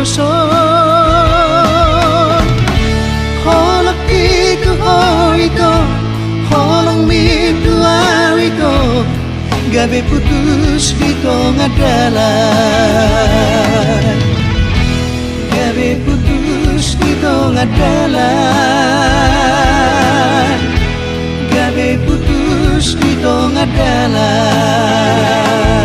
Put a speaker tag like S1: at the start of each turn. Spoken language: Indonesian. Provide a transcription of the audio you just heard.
S1: son holak itu hoito holang mitu awito gabe putus di tengah jalan gabe putus di tengah jalan gabe putus di tengah jalan